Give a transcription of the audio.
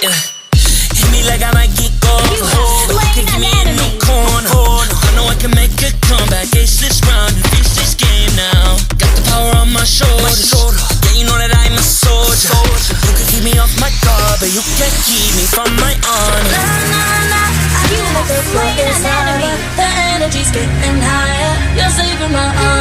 Yeah. Hit me like I might get gold. But you can keep me in no corner. I know I can make a comeback. Ace this round and finish this game now. Got the power on my shoulders. Yeah, you know that I'm a soldier. You can keep me off my guard, but you can't keep me from my honor. I feel like the floor is higher, the energy's getting higher. You're saving my honor.